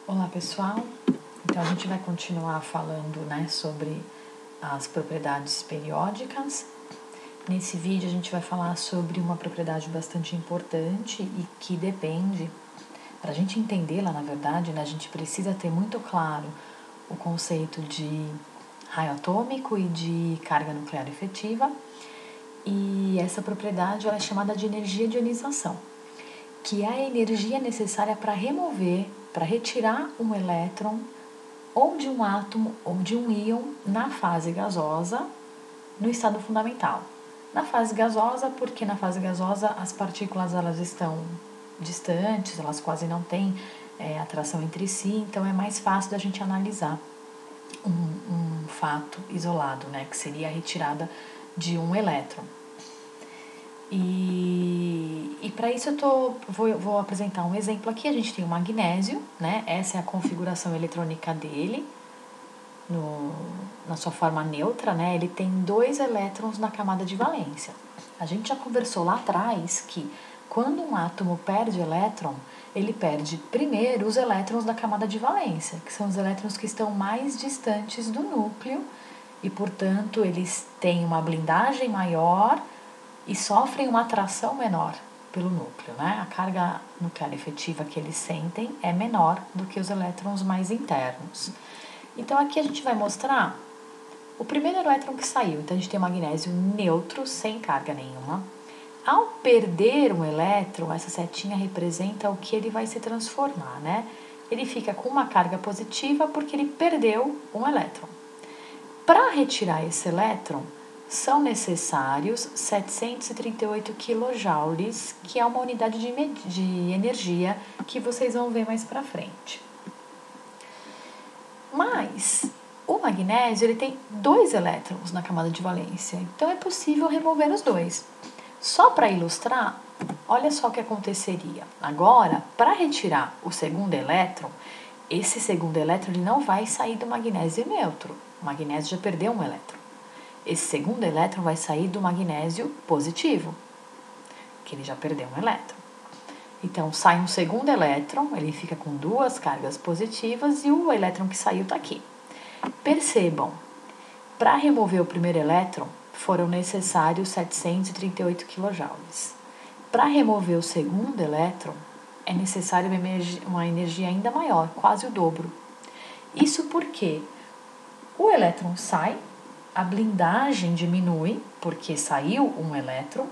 Olá pessoal, então a gente vai continuar falando sobre as propriedades periódicas. Nesse vídeo a gente vai falar sobre uma propriedade bastante importante e que depende, para a gente entendê-la na verdade, a gente precisa ter muito claro o conceito de raio atômico e de carga nuclear efetiva, e essa propriedade ela é chamada de energia de ionização, que é a energia necessária para remover, para retirar um elétron ou de um átomo ou de um íon na fase gasosa no estado fundamental. Na fase gasosa, porque na fase gasosa as partículas elas estão distantes, elas quase não têm atração entre si, então é mais fácil da gente analisar um fato isolado, que seria a retirada de um elétron. E para isso vou apresentar um exemplo aqui. A gente tem o magnésio, essa é a configuração eletrônica dele, na sua forma neutra, ele tem 2 elétrons na camada de valência. A gente já conversou lá atrás que quando um átomo perde elétron, ele perde primeiro os elétrons da camada de valência, que são os elétrons que estão mais distantes do núcleo e, portanto, eles têm uma blindagem maior e sofrem uma atração menor pelo núcleo, A carga nuclear efetiva que eles sentem é menor do que os elétrons mais internos. Então, aqui a gente vai mostrar o primeiro elétron que saiu. Então, a gente tem o magnésio neutro, sem carga nenhuma. Ao perder um elétron, essa setinha representa o que ele vai se transformar, Ele fica com uma carga positiva porque ele perdeu um elétron. Para retirar esse elétron, são necessários 738 kJ, que é uma unidade de energia que vocês vão ver mais para frente. Mas o magnésio ele tem 2 elétrons na camada de valência, então é possível remover os 2. Só para ilustrar, olha só o que aconteceria. Agora, para retirar o segundo elétron, esse segundo elétron ele não vai sair do magnésio neutro. O magnésio já perdeu um elétron. Esse segundo elétron vai sair do magnésio positivo, que ele já perdeu um elétron. Então, sai um segundo elétron, ele fica com 2 cargas positivas e o elétron que saiu está aqui. Percebam, para remover o primeiro elétron, foram necessários 738 kJ. Para remover o segundo elétron, é necessário uma energia ainda maior, quase o dobro. Isso porque o elétron sai, a blindagem diminui, porque saiu um elétron,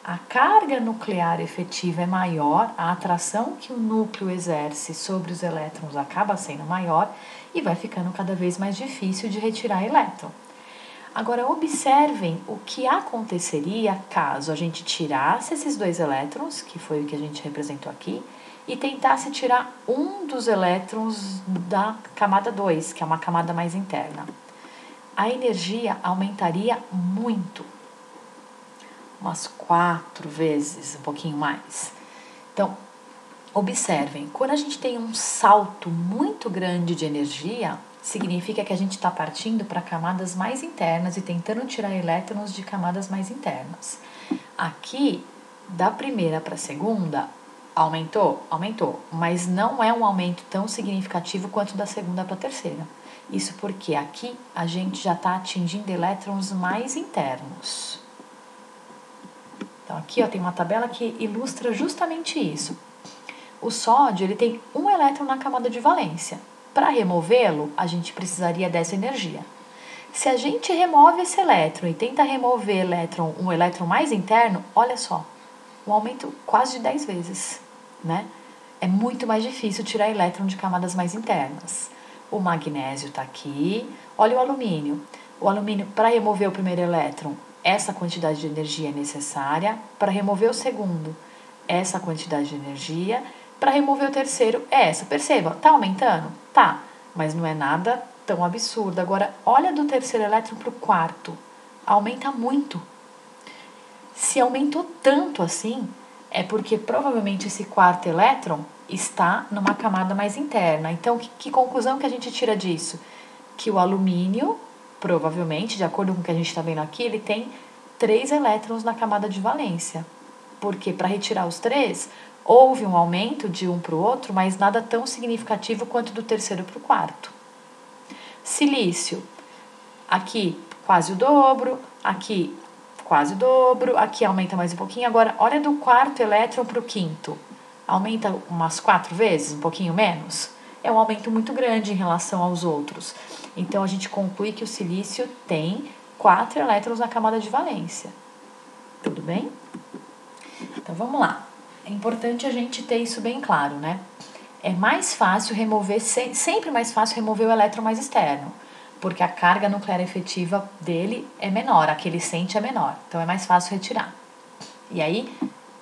a carga nuclear efetiva é maior, a atração que o núcleo exerce sobre os elétrons acaba sendo maior e vai ficando cada vez mais difícil de retirar elétron. Agora, observem o que aconteceria caso a gente tirasse esses 2 elétrons, que foi o que a gente representou aqui, e tentasse tirar um dos elétrons da camada 2, que é uma camada mais interna. A energia aumentaria muito, umas 4 vezes, um pouquinho mais. Então, observem, quando a gente tem um salto muito grande de energia, significa que a gente está partindo para camadas mais internas e tentando tirar elétrons de camadas mais internas. Aqui, da primeira para a segunda, aumentou, mas não é um aumento tão significativo quanto da segunda para a terceira. Isso porque aqui a gente já está atingindo elétrons mais internos. Então, aqui tem uma tabela que ilustra justamente isso. O sódio ele tem um elétron na camada de valência. Para removê-lo, a gente precisaria dessa energia. Se a gente remove esse elétron e tenta remover um elétron mais interno, olha só, um aumento quase de 10 vezes, É muito mais difícil tirar elétron de camadas mais internas. O magnésio está aqui, olha o alumínio. O alumínio, para remover o primeiro elétron, essa quantidade de energia é necessária. Para remover o segundo, essa quantidade de energia. Para remover o terceiro, é essa. Perceba, está aumentando? Tá, mas não é nada tão absurdo. Agora, olha do terceiro elétron para o quarto. Aumenta muito. Se aumentou tanto assim, é porque provavelmente esse quarto elétron está numa camada mais interna. Então, que conclusão que a gente tira disso? Que o alumínio, provavelmente, de acordo com o que a gente está vendo aqui, ele tem 3 elétrons na camada de valência. Porque para retirar os 3, houve um aumento de um para o outro, mas nada tão significativo quanto do terceiro para o quarto. Silício, aqui quase o dobro, aqui quase o dobro, aqui aumenta mais um pouquinho. Agora, olha do quarto elétron para o quinto, aumenta umas 4 vezes, um pouquinho menos. É um aumento muito grande em relação aos outros. Então, a gente conclui que o silício tem 4 elétrons na camada de valência. Tudo bem? Então, vamos lá. É importante a gente ter isso bem claro, né? É mais fácil remover, sempre mais fácil remover o elétron mais externo, porque a carga nuclear efetiva dele é menor, a que ele sente é menor, então é mais fácil retirar. E aí,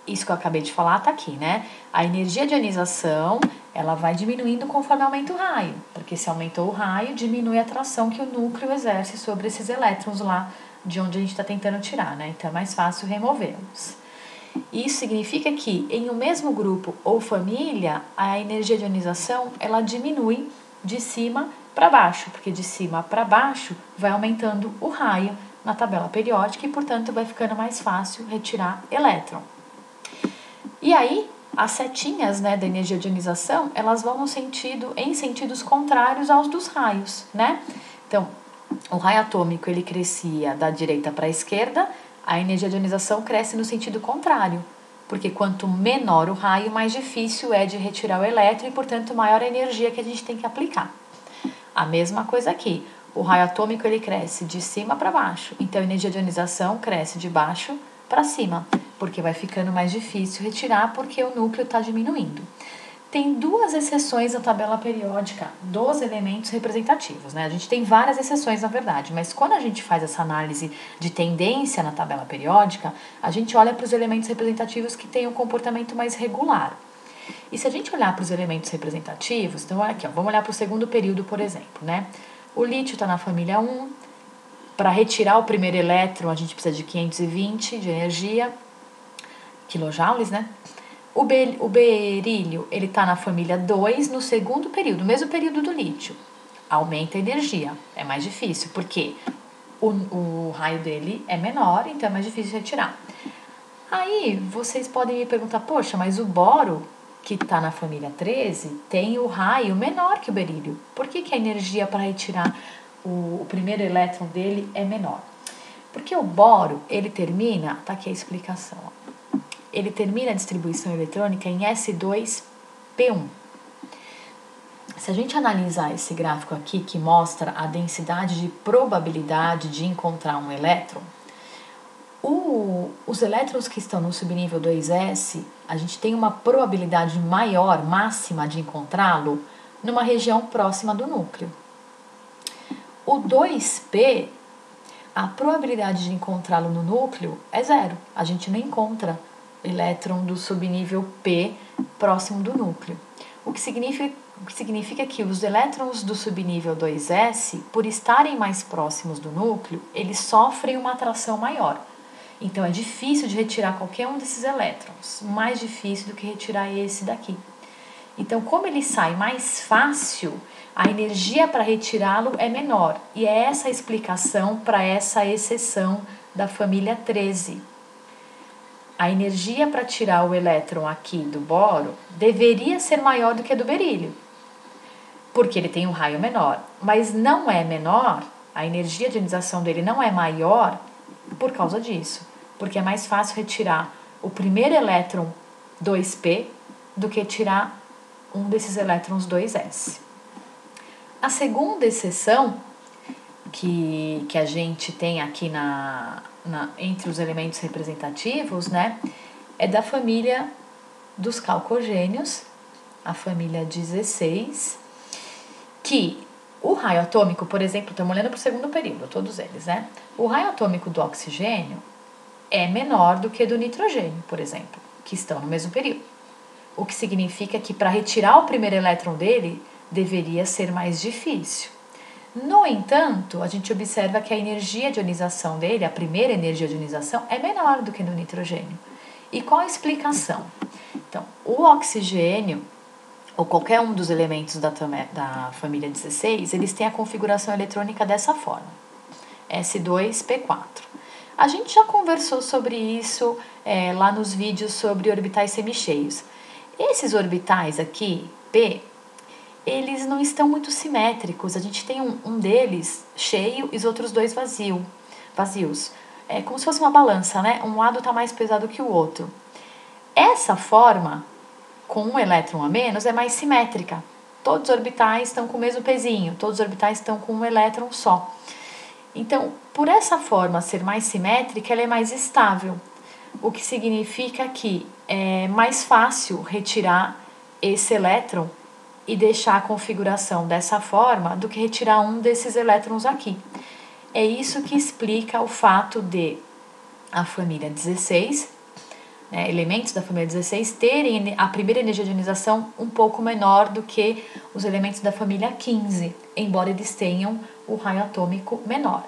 isso que eu acabei de falar tá aqui, né? A energia de ionização, ela vai diminuindo conforme aumenta o raio, porque se aumentou o raio, diminui a atração que o núcleo exerce sobre esses elétrons lá de onde a gente está tentando tirar, né? Então é mais fácil removê-los. Isso significa que em um mesmo grupo ou família, a energia de ionização ela diminui de cima para baixo, porque de cima para baixo vai aumentando o raio na tabela periódica e, portanto, vai ficando mais fácil retirar elétron. E aí, as setinhas, né, da energia de ionização, elas vão em sentidos contrários aos dos raios, né? Então, o raio atômico ele crescia da direita para a esquerda, a energia de ionização cresce no sentido contrário, porque quanto menor o raio, mais difícil é de retirar o elétron e, portanto, maior a energia que a gente tem que aplicar. A mesma coisa aqui, o raio atômico ele cresce de cima para baixo, então a energia de ionização cresce de baixo para cima, porque vai ficando mais difícil retirar porque o núcleo está diminuindo. Tem 2 exceções na tabela periódica dos elementos representativos, né? A gente tem várias exceções, na verdade, mas quando a gente faz essa análise de tendência na tabela periódica, a gente olha para os elementos representativos que têm um comportamento mais regular. E se a gente olhar para os elementos representativos, então olha aqui, ó, vamos olhar para o segundo período, por exemplo, né? O lítio está na família 1, para retirar o primeiro elétron a gente precisa de 520 de energia, quilojoules, né? O berílio, ele está na família 2 no segundo período, mesmo período do lítio. Aumenta a energia, é mais difícil, porque o raio dele é menor, então é mais difícil de retirar. Aí, vocês podem me perguntar, poxa, mas o boro, que está na família 13, tem o raio menor que o berílio. Por que a energia para retirar o primeiro elétron dele é menor? Porque o boro, ele termina, tá aqui a explicação, ó. Ele termina a distribuição eletrônica em S2P1. Se a gente analisar esse gráfico aqui, que mostra a densidade de probabilidade de encontrar um elétron, os elétrons que estão no subnível 2s, a gente tem uma probabilidade maior, máxima, de encontrá-lo numa região próxima do núcleo. O 2p, a probabilidade de encontrá-lo no núcleo é 0. A gente não encontra elétron do subnível P próximo do núcleo. O que significa que os elétrons do subnível 2s, por estarem mais próximos do núcleo, eles sofrem uma atração maior. Então é difícil de retirar qualquer um desses elétrons, mais difícil do que retirar esse daqui. Então, como ele sai mais fácil, a energia para retirá-lo é menor. E é essa a explicação para essa exceção da família 13. A energia para tirar o elétron aqui do boro deveria ser maior do que a do berílio, porque ele tem um raio menor, mas não é menor, a energia de ionização dele não é maior por causa disso, porque é mais fácil retirar o primeiro elétron 2p do que tirar um desses elétrons 2s. A segunda exceção que a gente tem aqui entre os elementos representativos, né, é da família dos calcogênios, a família 16, que o raio atômico, por exemplo, estamos olhando para o segundo período, todos eles, né? O raio atômico do oxigênio é menor do que do nitrogênio, por exemplo, que estão no mesmo período. O que significa que para retirar o primeiro elétron dele, deveria ser mais difícil. No entanto, a gente observa que a energia de ionização dele, a primeira energia de ionização, é menor do que no nitrogênio. E qual a explicação? Então, o oxigênio, ou qualquer um dos elementos da família 16, eles têm a configuração eletrônica dessa forma, S2P4. A gente já conversou sobre isso lá nos vídeos sobre orbitais semicheios. Esses orbitais aqui, P, eles não estão muito simétricos. A gente tem um deles cheio e os outros dois vazios. É como se fosse uma balança, né? Um lado está mais pesado que o outro. Essa forma, com um elétron a menos, é mais simétrica. Todos os orbitais estão com o mesmo pezinho, todos os orbitais estão com um elétron só. Então, por essa forma ser mais simétrica, ela é mais estável, o que significa que é mais fácil retirar esse elétron e deixar a configuração dessa forma do que retirar um desses elétrons aqui. É isso que explica o fato de a família 16, elementos da família 16, terem a primeira energia de ionização um pouco menor do que os elementos da família 15, embora eles tenham o raio atômico menor.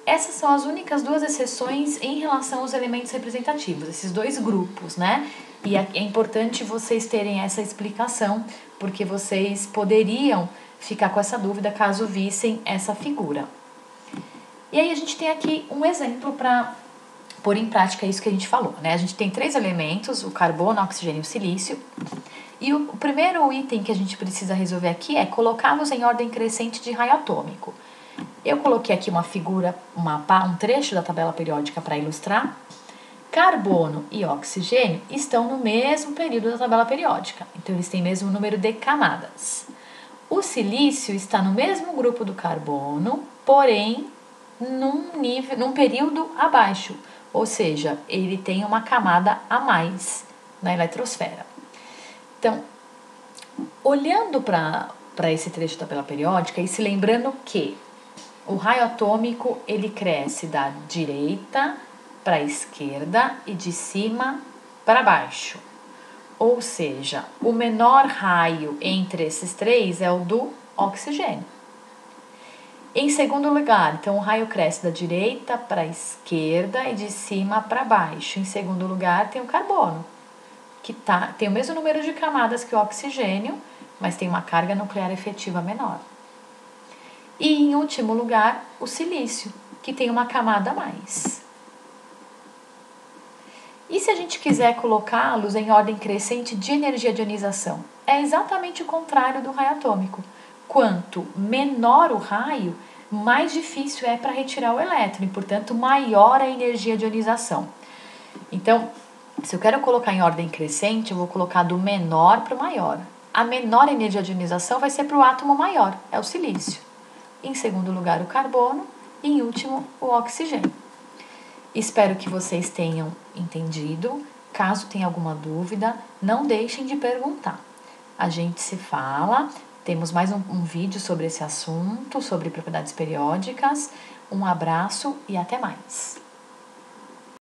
Essas são as únicas duas exceções em relação aos elementos representativos, esses dois grupos, né? E é importante vocês terem essa explicação, porque vocês poderiam ficar com essa dúvida caso vissem essa figura. E aí a gente tem aqui um exemplo para pôr em prática isso que a gente falou, né? A gente tem 3 elementos, o carbono, o oxigênio e o silício. E o primeiro item que a gente precisa resolver aqui é colocá-los em ordem crescente de raio atômico. Eu coloquei aqui uma figura, um trecho da tabela periódica para ilustrar. Carbono e oxigênio estão no mesmo período da tabela periódica, então eles têm o mesmo número de camadas. O silício está no mesmo grupo do carbono, porém num período abaixo, ou seja, ele tem uma camada a mais na eletrosfera. Então, olhando para esse trecho da tabela periódica e se lembrando que o raio atômico ele cresce da direita para a esquerda e de cima para baixo. Ou seja, o menor raio entre esses 3 é o do oxigênio. Em segundo lugar, então o raio cresce da direita para a esquerda e de cima para baixo. Em segundo lugar, tem o carbono, que tem o mesmo número de camadas que o oxigênio, mas tem uma carga nuclear efetiva menor. E, em último lugar, o silício, que tem uma camada a mais. E se a gente quiser colocá-los em ordem crescente de energia de ionização? É exatamente o contrário do raio atômico. Quanto menor o raio, mais difícil é para retirar o elétron e, portanto, maior a energia de ionização. Então, se eu quero colocar em ordem crescente, eu vou colocar do menor para o maior. A menor energia de ionização vai ser para o átomo maior, é o silício. Em segundo lugar, o carbono e, em último, o oxigênio. Espero que vocês tenham entendido. Caso tenha alguma dúvida, não deixem de perguntar. A gente se fala, temos mais um vídeo sobre esse assunto, sobre propriedades periódicas. Um abraço e até mais!